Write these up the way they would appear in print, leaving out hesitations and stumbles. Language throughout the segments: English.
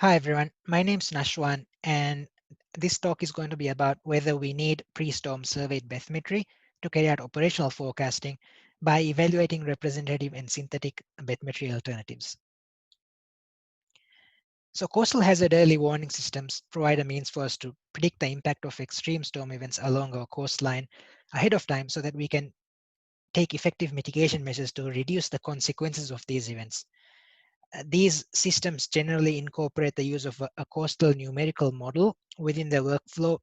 Hi everyone, my name's Nashwan, and this talk is going to be about whether we need pre-storm surveyed bathymetry to carry out operational forecasting by evaluating representative and synthetic bathymetry alternatives. So coastal hazard early warning systems provide a means for us to predict the impact of extreme storm events along our coastline ahead of time so that we can take effective mitigation measures to reduce the consequences of these events. These systems generally incorporate the use of a coastal numerical model within the workflow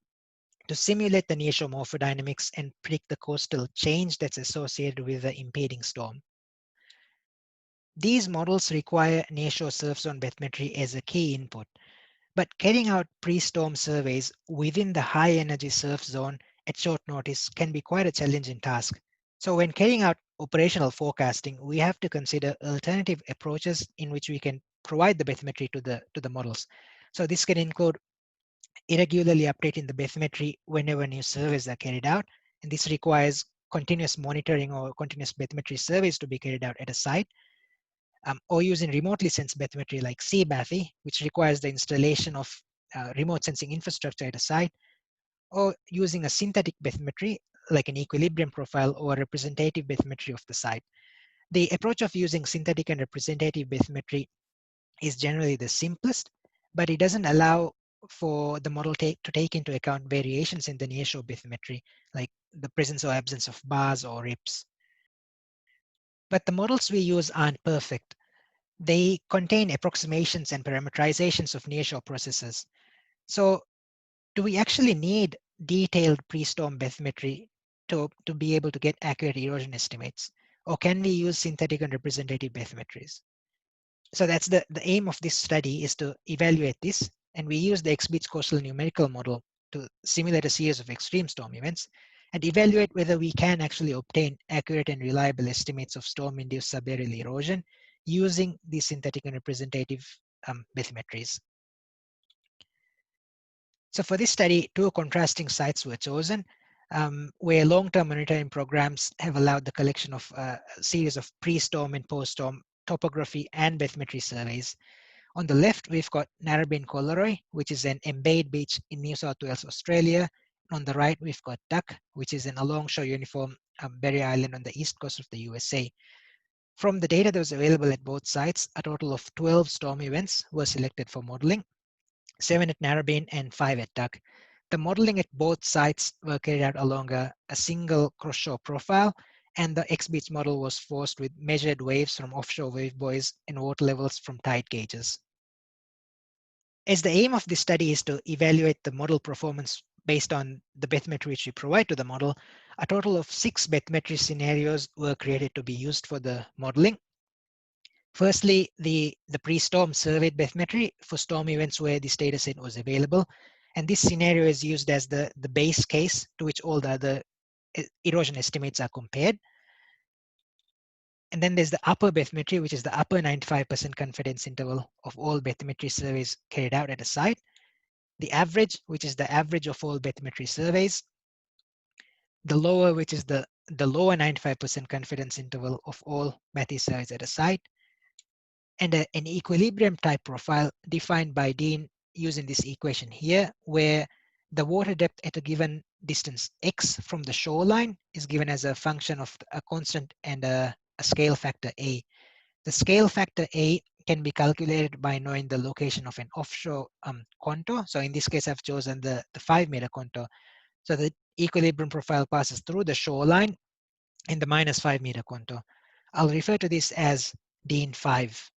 to simulate the nearshore morphodynamics and predict the coastal change that's associated with the impeding storm. These models require nearshore surf zone bathymetry as a key input, but carrying out pre-storm surveys within the high energy surf zone at short notice can be quite a challenging task. So when carrying out operational forecasting, we have to consider alternative approaches in which we can provide the bathymetry to the models. So this can include irregularly updating the bathymetry whenever new surveys are carried out, and this requires continuous monitoring or continuous bathymetry surveys to be carried out at a site, or using remotely sensed bathymetry like CBATHY, which requires the installation of remote sensing infrastructure at a site, or using a synthetic bathymetry like an equilibrium profile or a representative bathymetry of the site. The approach of using synthetic and representative bathymetry is generally the simplest, but it doesn't allow for the model to take into account variations in the nearshore bathymetry, like the presence or absence of bars or rips. But the models we use aren't perfect. They contain approximations and parameterizations of nearshore processes. So do we actually need detailed pre-storm bathymetry to be able to get accurate erosion estimates? Or can we use synthetic and representative bathymetries? So that's the aim of this study, is to evaluate this. And we use the XBeach coastal numerical model to simulate a series of extreme storm events and evaluate whether we can actually obtain accurate and reliable estimates of storm-induced subaerial erosion using these synthetic and representative bathymetries. So for this study, two contrasting sites were chosen where long-term monitoring programs have allowed the collection of a series of pre-storm and post-storm topography and bathymetry surveys. On the left, we've got Narrabeen Collaroy, which is an embayed beach in New South Wales, Australia. On the right, we've got Duck, which is an alongshore uniform barrier island on the east coast of the USA. From the data that was available at both sites, a total of 12 storm events were selected for modeling, 7 at Narrabeen and 5 at Duck. The modeling at both sites were carried out along a single cross-shore profile, and the XBeach model was forced with measured waves from offshore wave buoys and water levels from tide gauges. As the aim of this study is to evaluate the model performance based on the bathymetry which we provide to the model, a total of 6 bathymetry scenarios were created to be used for the modeling. Firstly, the pre-storm surveyed bathymetry for storm events where this data set was available. And this scenario is used as the base case to which all the other erosion estimates are compared. And then there's the upper bathymetry, which is the upper 95% confidence interval of all bathymetry surveys carried out at a site. The average, which is the average of all bathymetry surveys. The lower, which is the lower 95% confidence interval of all bathy surveys at a site. And an equilibrium type profile defined by Dean using this equation here, where the water depth at a given distance x from the shoreline is given as a function of a constant and a scale factor a. The scale factor a can be calculated by knowing the location of an offshore contour. So in this case, I've chosen the 5-meter contour. So the equilibrium profile passes through the shoreline in the minus 5-meter contour. I'll refer to this as Dean 5.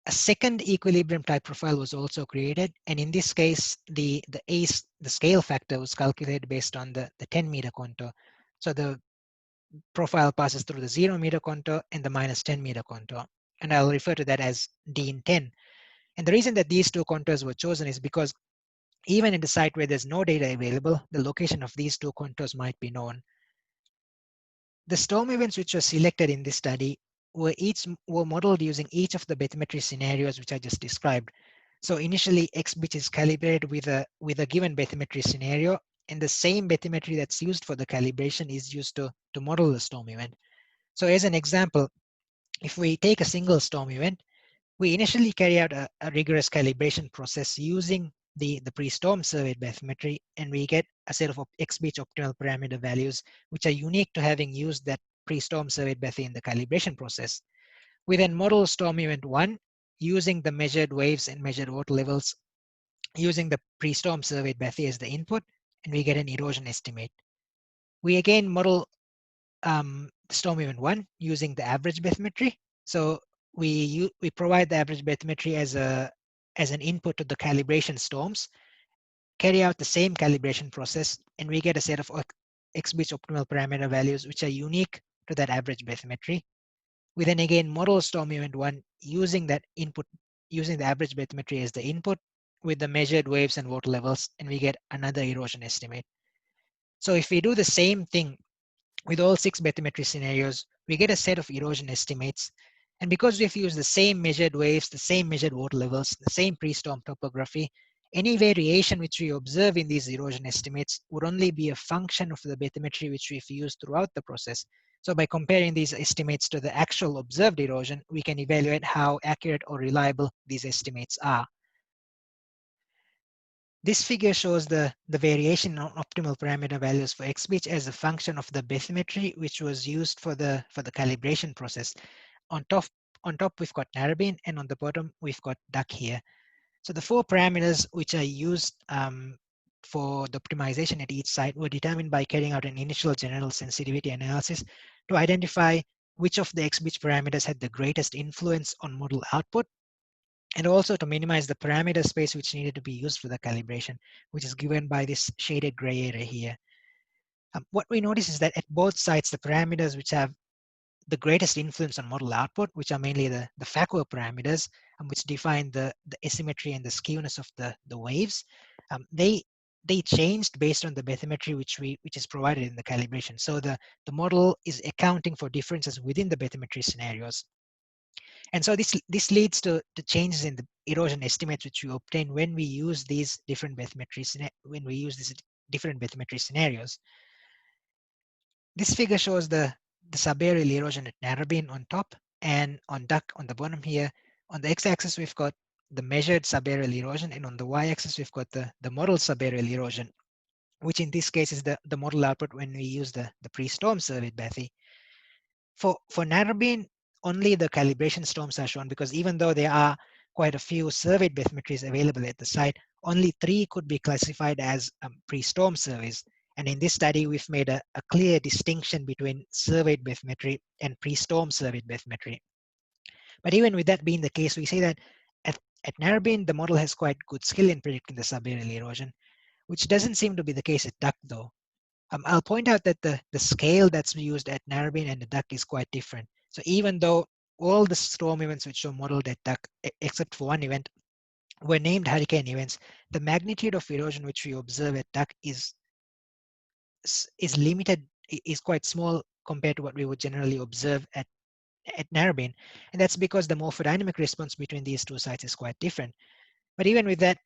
A second equilibrium type profile was also created, and in this case, the scale factor was calculated based on the 10-meter contour. So the profile passes through the 0-meter contour and the minus 10-meter contour, and I'll refer to that as Dean 10. And the reason that these two contours were chosen is because even in the site where there's no data available, the location of these two contours might be known. The storm events which were selected in this study were modeled using each of the bathymetry scenarios which I just described. So initially, XBeach is calibrated with a given bathymetry scenario, and the same bathymetry that's used for the calibration is used to model the storm event. So as an example, if we take a single storm event, We initially carry out a rigorous calibration process using the pre-storm surveyed bathymetry, and we get a set of XBeach optimal parameter values, which are unique to having used that pre-storm surveyed bathy in the calibration process. We then model storm event 1 using the measured waves and measured water levels using the pre-storm surveyed bathy as the input, and we get an erosion estimate. We again model storm event 1 using the average bathymetry. So we provide the average bathymetry as an input to the calibration storms, carry out the same calibration process, and we get a set of XBeach optimal parameter values which are unique to that average bathymetry. We then again model storm event 1 using that input, using the average bathymetry as the input with the measured waves and water levels, and we get another erosion estimate. So if we do the same thing with all 6 bathymetry scenarios, we get a set of erosion estimates. And because we've used the same measured waves, the same measured water levels, the same pre-storm topography, any variation which we observe in these erosion estimates would only be a function of the bathymetry which we've used throughout the process. So by comparing these estimates to the actual observed erosion, we can evaluate how accurate or reliable these estimates are. This figure shows the variation on optimal parameter values for XBeach as a function of the bathymetry which was used for the calibration process. On top we've got narrabeen, and on the bottom we've got duck here. So the 4 parameters which are used for the optimization at each site were determined by carrying out an initial general sensitivity analysis to identify which of the XBeach parameters had the greatest influence on model output, and also to minimize the parameter space which needed to be used for the calibration, which is given by this shaded gray area here. What we notice is that at both sites, the parameters which have the greatest influence on model output, which are mainly the FACO parameters, which define the asymmetry and the skewness of the waves, they changed based on the bathymetry which is provided in the calibration. So the model is accounting for differences within the bathymetry scenarios. And so this leads to changes in the erosion estimates which we obtain when we use these different bathymetry scenarios. This figure shows the subaerial erosion at narrabeen on top and on duck on the bottom here. On the x-axis we've got the measured subaerial erosion, and on the y-axis we've got the model subaerial erosion, which in this case is the model output when we use the pre-storm surveyed bathy. For narrabeen, only the calibration storms are shown, because even though there are quite a few surveyed bathymetries available at the site, only 3 could be classified as pre-storm surveys. And in this study, we've made a clear distinction between surveyed bathymetry and pre-storm surveyed bathymetry. But even with that being the case, we say that at narrabeen, the model has quite good skill in predicting the subaerial erosion, which doesn't seem to be the case at duck though. I'll point out that the scale that's used at narrabeen and the duck is quite different. So even though all the storm events which were modeled at duck, except for one event, were named hurricane events, the magnitude of erosion which we observe at duck is limited, is quite small compared to what we would generally observe at narrabeen. And that's because the morphodynamic response between these two sites is quite different. But even with that,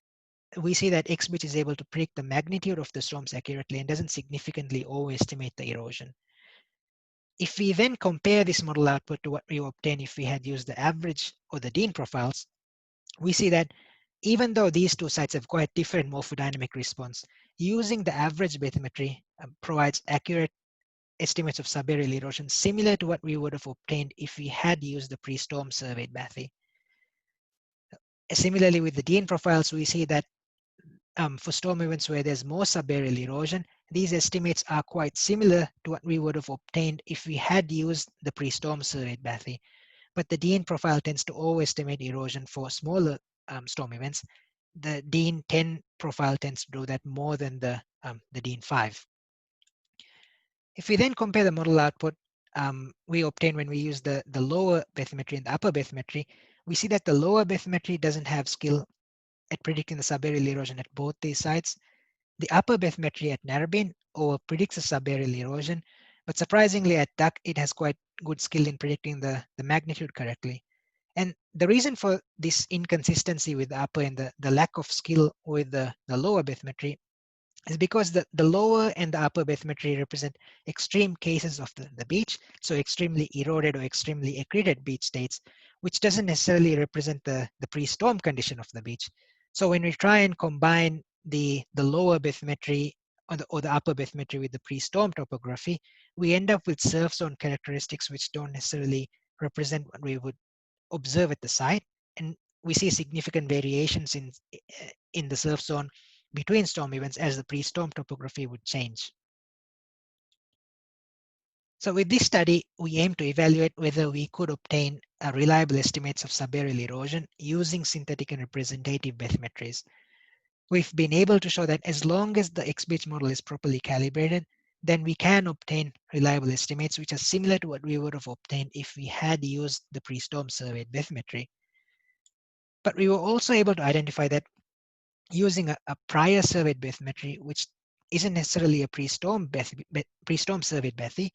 we see that XBeach is able to predict the magnitude of the storms accurately and doesn't significantly overestimate the erosion. If we then compare this model output to what we obtain if we had used the average or the Dean profiles, we see that even though these two sites have quite different morphodynamic response, using the average bathymetry provides accurate estimates of subaerial erosion similar to what we would have obtained if we had used the pre-storm surveyed bathy. Similarly, with the Dean profiles, we see that for storm events where there's more subaerial erosion, these estimates are quite similar to what we would have obtained if we had used the pre-storm surveyed bathy. But the Dean profile tends to overestimate erosion for smaller storm events. The Dean 10 profile tends to do that more than the Dean 5. If we then compare the model output we obtain when we use the lower bathymetry and the upper bathymetry, we see that the lower bathymetry doesn't have skill at predicting the subaerial erosion at both these sites. The upper bathymetry at narrabeen predicts the subaerial erosion, but surprisingly at duck, it has quite good skill in predicting the magnitude correctly. And the reason for this inconsistency with the upper and the lack of skill with the lower bathymetry is because the lower and the upper bathymetry represent extreme cases of the beach, so extremely eroded or extremely accreted beach states, which doesn't necessarily represent the pre-storm condition of the beach. So when we try and combine the lower bathymetry or the upper bathymetry with the pre-storm topography, we end up with surf zone characteristics which don't necessarily represent what we would observe at the site, and we see significant variations in the surf zone between storm events as the pre-storm topography would change. So with this study, we aim to evaluate whether we could obtain reliable estimates of subaerial erosion using synthetic and representative bathymetries. We've been able to show that as long as the XBeach model is properly calibrated, then we can obtain reliable estimates which are similar to what we would have obtained if we had used the pre-storm surveyed bathymetry. But we were also able to identify that using a prior surveyed bathymetry, which isn't necessarily a pre-storm surveyed bathy,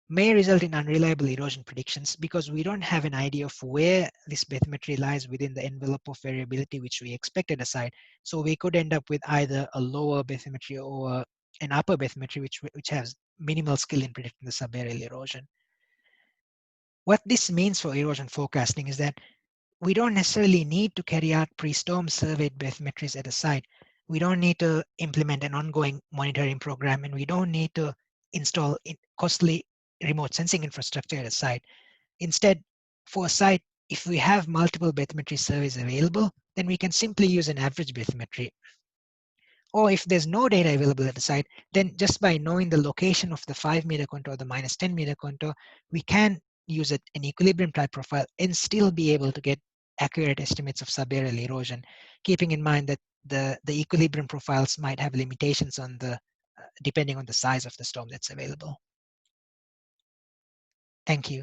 may result in unreliable erosion predictions because we don't have an idea of where this bathymetry lies within the envelope of variability which we expect at a site. So we could end up with either a lower bathymetry or an upper bathymetry which has minimal skill in predicting the subaerial erosion. What this means for erosion forecasting is that we don't necessarily need to carry out pre-storm surveyed bathymetries at a site. We don't need to implement an ongoing monitoring program, and we don't need to install costly remote sensing infrastructure at a site. Instead, for a site, if we have multiple bathymetry surveys available, then we can simply use an average bathymetry. Or if there's no data available at the site, then just by knowing the location of the 5-meter contour or the minus 10-meter contour, we can use an equilibrium type profile and still be able to get accurate estimates of subaerial erosion, keeping in mind that the equilibrium profiles might have limitations on depending on the size of the storm that's available. Thank you.